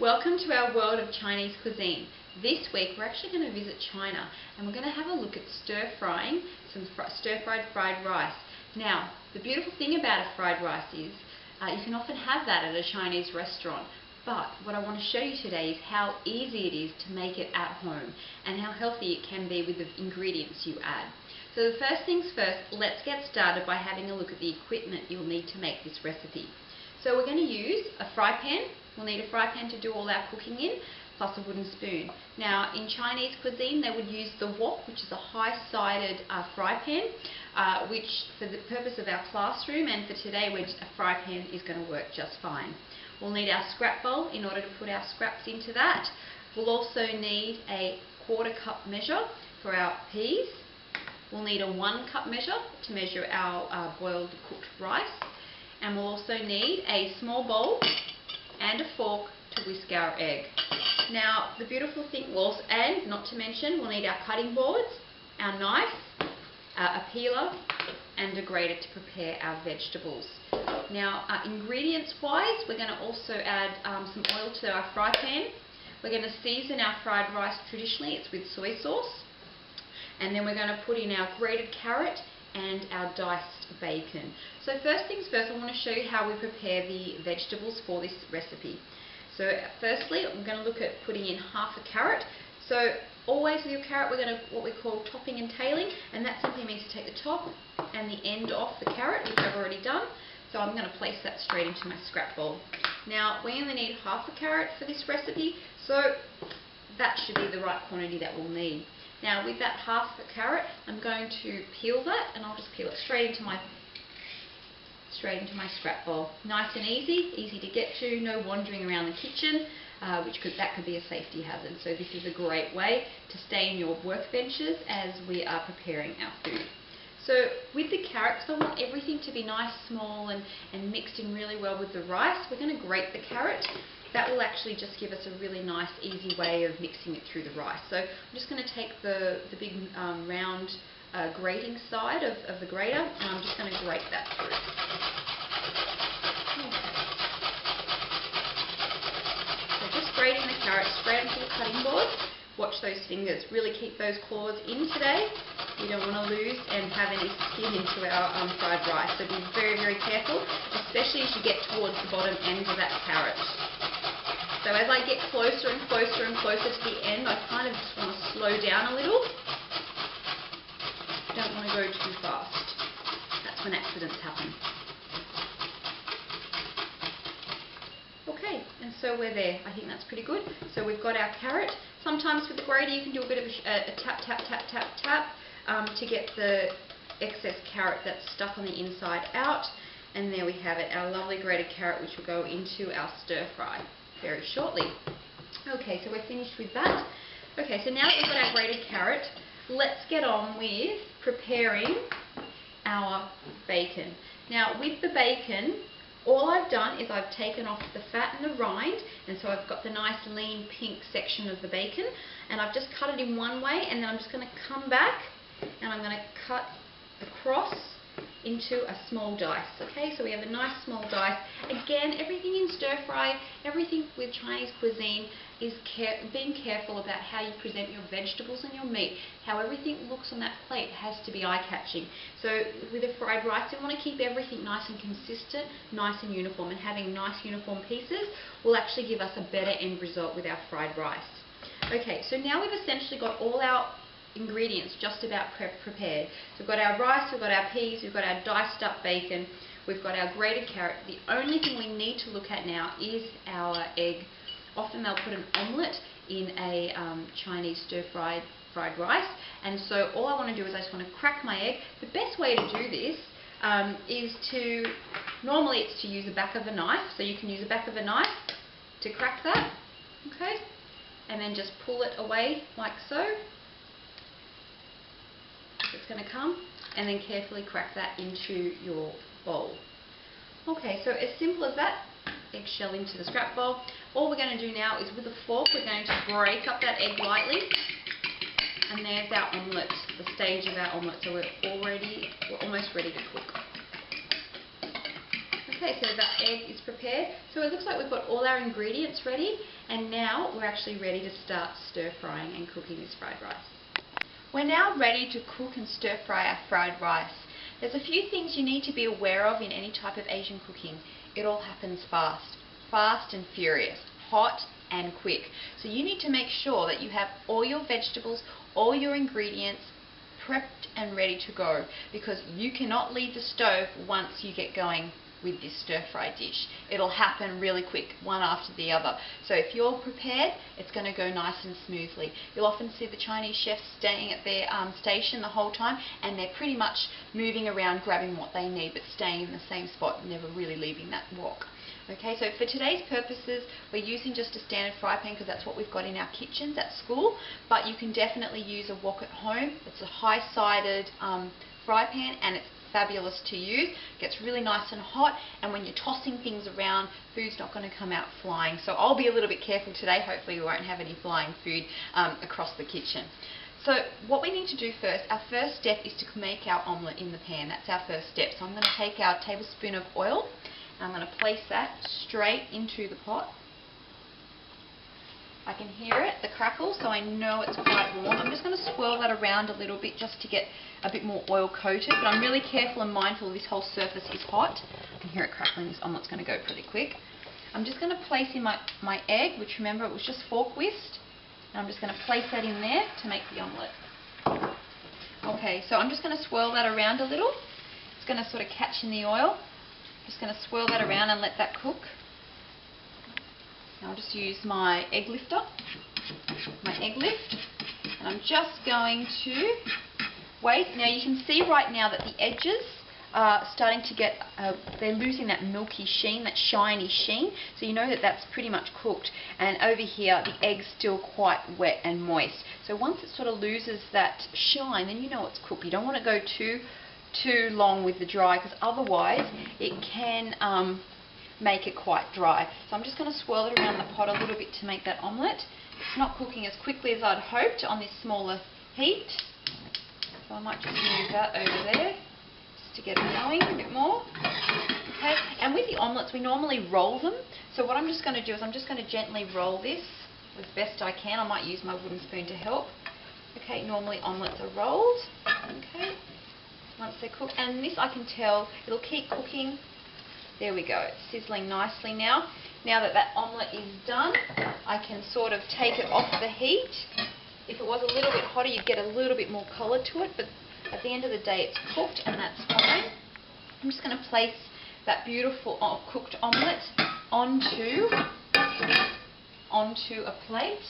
Welcome to our world of Chinese cuisine. This week we're actually going to visit China and we're going to have a look at stir-frying some stir-fried fried rice. Now, the beautiful thing about a fried rice is you can often have that at a Chinese restaurant, but what I want to show you today is how easy it is to make it at home and how healthy it can be with the ingredients you add. So the first things first, let's get started by having a look at the equipment you'll need to make this recipe. So we're going to use a fry pan. We'll need a fry pan to do all our cooking in, plus a wooden spoon. Now, in Chinese cuisine, they would use the wok, which is a high-sided fry pan, which for the purpose of our classroom and for today, a fry pan is going to work just fine. We'll need our scrap bowl in order to put our scraps into that. We'll also need a 1/4 cup measure for our peas. We'll need a 1 cup measure to measure our boiled cooked rice. And we'll also need a small bowl and a fork to whisk our egg. Now, the beautiful thing and not to mention, we'll need our cutting boards, our knife, a peeler, and a grater to prepare our vegetables. Now, ingredients-wise, we're going to also add some oil to our fry pan. We're going to season our fried rice. Traditionally, it's with soy sauce. And then we're going to put in our grated carrot and our diced bacon. So first things first, I want to show you how we prepare the vegetables for this recipe. So firstly, I'm going to look at putting in half a carrot. So always with your carrot, we're going to what we call topping and tailing, and that simply means to take the top and the end off the carrot, which I've already done. So I'm going to place that straight into my scrap bowl. Now, we only need half a carrot for this recipe, so that should be the right quantity that we'll need. Now, with that half a carrot, I'm going to peel that, and I'll just peel it straight into my scrap bowl. Nice and easy to get to, no wandering around the kitchen, that could be a safety hazard. So this is a great way to stay in your workbenches as we are preparing our food. So with the carrots, I want everything to be nice, small, and mixed in really well with the rice. We're going to grate the carrot. That will actually just give us a really nice, easy way of mixing it through the rice. So I'm just going to take the big round grating side of the grater, and I'm just going to grate that through. So just grating the carrot straight onto the cutting board. Watch those fingers. Really keep those claws in today. We don't want to lose and have any skin into our fried rice. So be very, very careful, especially as you get towards the bottom end of that carrot. So as I get closer and closer and closer to the end, I kind of just want to slow down a little. Don't want to go too fast. That's when accidents happen. Okay, and so we're there. I think that's pretty good. So we've got our carrot. Sometimes with the grater you can do a bit of a tap, tap, tap, tap, tap to get the excess carrot that's stuck on the inside out. And there we have it, our lovely grated carrot, which will go into our stir fry very shortly. Okay, so we're finished with that. Okay, so now that we've got our grated carrot, let's get on with preparing our bacon. Now, with the bacon, all I've done is I've taken off the fat and the rind, and so I've got the nice lean pink section of the bacon, and I've just cut it in one way, and then I'm just going to come back and I'm going to cut across into a small dice. Okay, so we have a nice small dice. Again, everything in stir fry, everything with Chinese cuisine is being careful about how you present your vegetables and your meat. How everything looks on that plate has to be eye-catching. So with a fried rice, we want to keep everything nice and consistent, nice and uniform, and having nice uniform pieces will actually give us a better end result with our fried rice. Okay, so now we've essentially got all our ingredients just about prepared. So we've got our rice, we've got our peas, we've got our diced up bacon, we've got our grated carrot. The only thing we need to look at now is our egg. Often they'll put an omelette in a Chinese stir-fried rice, and so all I want to do is I just want to crack my egg. The best way to do this is normally it's to use the back of a knife, so you can use the back of a knife to crack that, okay, and then just pull it away like so. It's going to come, and then carefully crack that into your bowl. Okay, so as simple as that, eggshell into the scrap bowl. All we're going to do now is with a fork, we're going to break up that egg lightly, and there's our omelette, the stage of our omelette. So we're almost ready to cook. Okay, Okay, so that egg is prepared. So it looks like we've got all our ingredients ready, and now we're actually ready to start stir frying and cooking this fried rice. We're now ready to cook and stir fry our fried rice. There's a few things you need to be aware of in any type of Asian cooking. It all happens fast. Fast and furious. Hot and quick. So you need to make sure that you have all your vegetables, all your ingredients prepped and ready to go, because you cannot leave the stove once you get going with this stir fry dish. It'll happen really quick, one after the other. So if you're prepared, it's going to go nice and smoothly. You'll often see the Chinese chefs staying at their station the whole time, and they're pretty much moving around grabbing what they need but staying in the same spot, never really leaving that wok. Okay, so for today's purposes, we're using just a standard fry pan because that's what we've got in our kitchens at school, but you can definitely use a wok at home. It's a high-sided fry pan, and it's fabulous to use. It gets really nice and hot, and when you're tossing things around, food's not going to come out flying. So I'll be a little bit careful today. Hopefully we won't have any flying food across the kitchen. So what we need to do first, our first step is to make our omelette in the pan. That's our first step. So I'm going to take our tablespoon of oil, and I'm going to place that straight into the pot. I can hear it, the crackle, so I know it's quite warm. I'm just going to swirl that around a little bit just to get a bit more oil coated, but I'm really careful and mindful this whole surface is hot. I can hear it crackling. This omelette's going to go pretty quick. I'm just going to place in my egg, which remember it was just fork whisked, and I'm just going to place that in there to make the omelette. Okay, so I'm just going to swirl that around a little. It's going to sort of catch in the oil. Just going to swirl that around and let that cook. Now I'll just use my egg lifter, my egg lift, and I'm just going to wait. Now you can see right now that the edges are starting to get, they're losing that milky sheen, that shiny sheen, so you know that that's pretty much cooked. And over here the egg's still quite wet and moist. So once it sort of loses that shine, then you know it's cooked. You don't want to go too long with the dry, because otherwise it can make it quite dry. So I'm just going to swirl it around the pot a little bit to make that omelette. It's not cooking as quickly as I'd hoped on this smaller heat, so I might just move that over there just to get it going a bit more. Okay, and with the omelettes we normally roll them, so what I'm just going to do is I'm just going to gently roll this as best I can. I might use my wooden spoon to help. Okay, normally omelettes are rolled. Okay, once they're cooked, and this I can tell it'll keep cooking. There we go, it's sizzling nicely now. Now that that omelette is done, I can sort of take it off the heat. If it was a little bit hotter, you'd get a little bit more colour to it, but at the end of the day it's cooked and that's fine. I'm just going to place that beautiful cooked omelette onto a plate.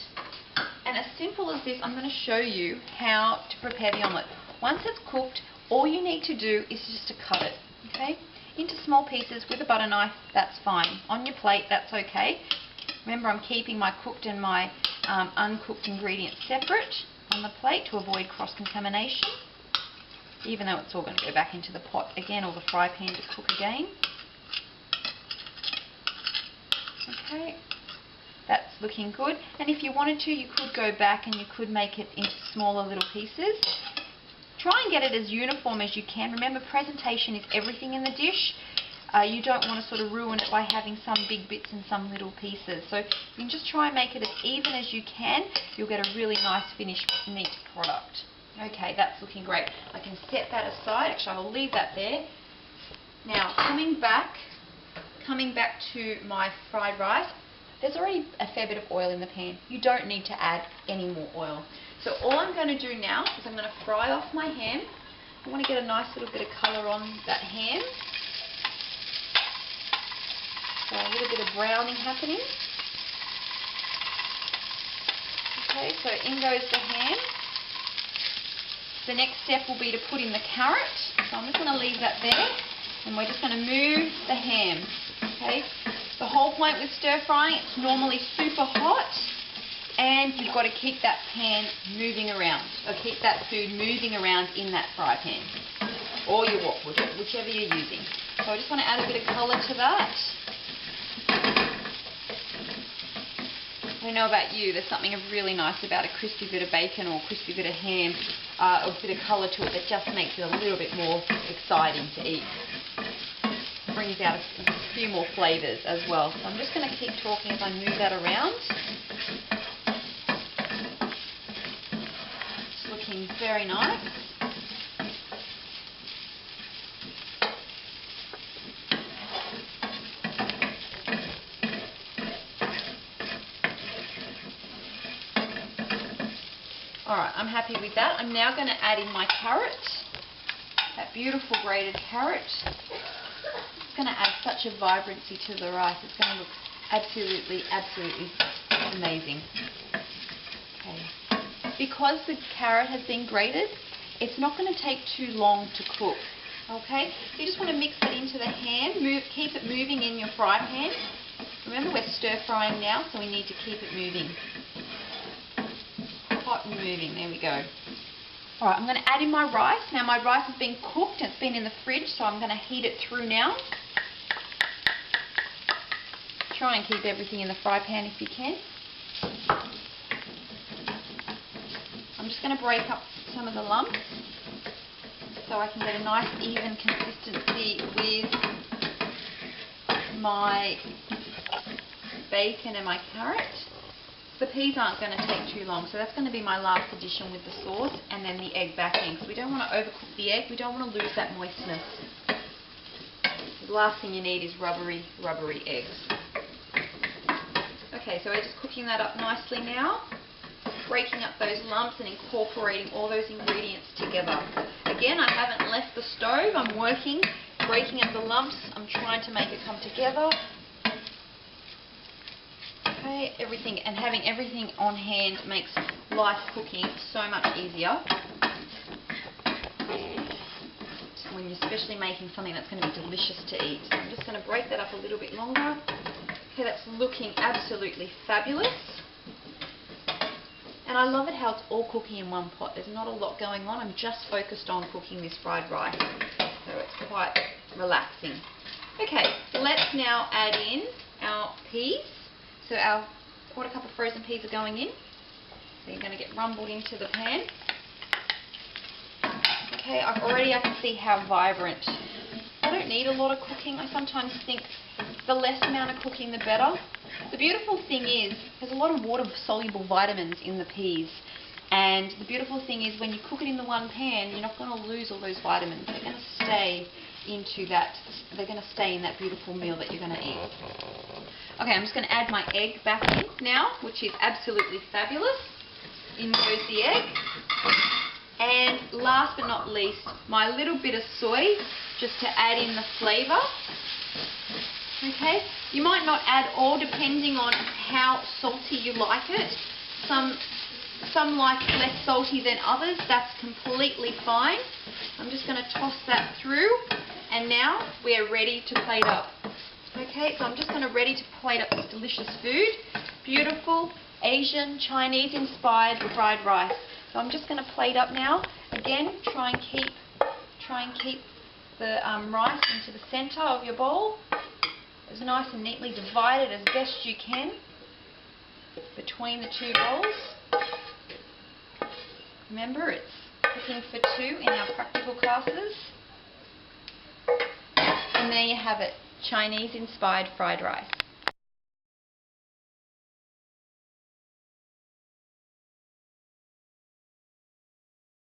And as simple as this, I'm going to show you how to prepare the omelette. Once it's cooked, all you need to do is just to cut it, okay? Into small pieces with a butter knife, that's fine. On your plate, that's okay. Remember, I'm keeping my cooked and my uncooked ingredients separate on the plate to avoid cross-contamination, even though it's all going to go back into the pot again or the fry pan to cook again. Okay, that's looking good. And if you wanted to, you could go back and you could make it into smaller little pieces. Try and get it as uniform as you can. Remember, presentation is everything in the dish. You don't want to sort of ruin it by having some big bits and some little pieces. So you can just try and make it as even as you can. You'll get a really nice finished, neat product. Okay, that's looking great. I can set that aside. Actually, I'll leave that there. Now, coming back to my fried rice, there's already a fair bit of oil in the pan. You don't need to add any more oil. So all I'm going to do now is I'm going to fry off my ham. I want to get a nice little bit of colour on that ham. So a little bit of browning happening. Okay, so in goes the ham. The next step will be to put in the carrot. So I'm just going to leave that there. And we're just going to move the ham. Okay. The whole point with stir frying, it's normally super hot, and you've got to keep that pan moving around, or keep that food moving around in that fry pan, or your wok, whichever you're using. So I just want to add a bit of colour to that. I don't know about you, there's something really nice about a crispy bit of bacon or a crispy bit of ham, or a bit of colour to it that just makes it a little bit more exciting to eat. brings out a few more flavours as well. So I'm just going to keep talking as I move that around. It's looking very nice. Alright, I'm happy with that. I'm now going to add in my carrot, that beautiful grated carrot. It's going to add such a vibrancy to the rice. It's going to look absolutely, absolutely amazing. Okay. Because the carrot has been grated, it's not going to take too long to cook. Okay? You just want to mix it into the hand, keep it moving in your fry pan. Remember, we're stir frying now, so we need to keep it moving. Hot and moving, there we go. Alright, I'm going to add in my rice. Now my rice has been cooked, it's been in the fridge, so I'm going to heat it through now. Try and keep everything in the fry pan if you can. I'm just going to break up some of the lumps so I can get a nice even consistency with my bacon and my carrot. The peas aren't going to take too long, so that's going to be my last addition with the sauce, and then the egg backing. So we don't want to overcook the egg, we don't want to lose that moistness. The last thing you need is rubbery eggs. Okay, so we're just cooking that up nicely now, breaking up those lumps and incorporating all those ingredients together. Again, I haven't left the stove, I'm working, breaking up the lumps, I'm trying to make it come together. Okay, everything, and having everything on hand makes life cooking so much easier. When you're especially making something that's going to be delicious to eat. So I'm just going to break that up a little bit longer. Okay, that's looking absolutely fabulous. And I love it how it's all cooking in one pot. There's not a lot going on. I'm just focused on cooking this fried rice. So it's quite relaxing. Okay, let's now add in our peas. So our quarter cup of frozen peas are going in. So you're going to get rumbled into the pan. Okay, I can see how vibrant. I don't need a lot of cooking. I sometimes think the less amount of cooking the better. The beautiful thing is there's a lot of water-soluble vitamins in the peas. And the beautiful thing is when you cook it in the one pan, you're not going to lose all those vitamins. They're going to stay into that. They're going to stay in that beautiful meal that you're going to eat. Okay, I'm just going to add my egg back in now, which is absolutely fabulous. In goes the egg. And last but not least, my little bit of soy, just to add in the flavour. Okay, you might not add all depending on how salty you like it. Some like less salty than others, that's completely fine. I'm just going to toss that through, and now we are ready to plate up. Okay, so I'm just going to ready to plate up this delicious food. Beautiful Asian, Chinese inspired fried rice. So I'm just going to plate up now. Again, try and keep the rice into the centre of your bowl. As nice and neatly divided as best you can between the two bowls. Remember, it's cooking for two in our practical classes. And there you have it, Chinese inspired fried rice.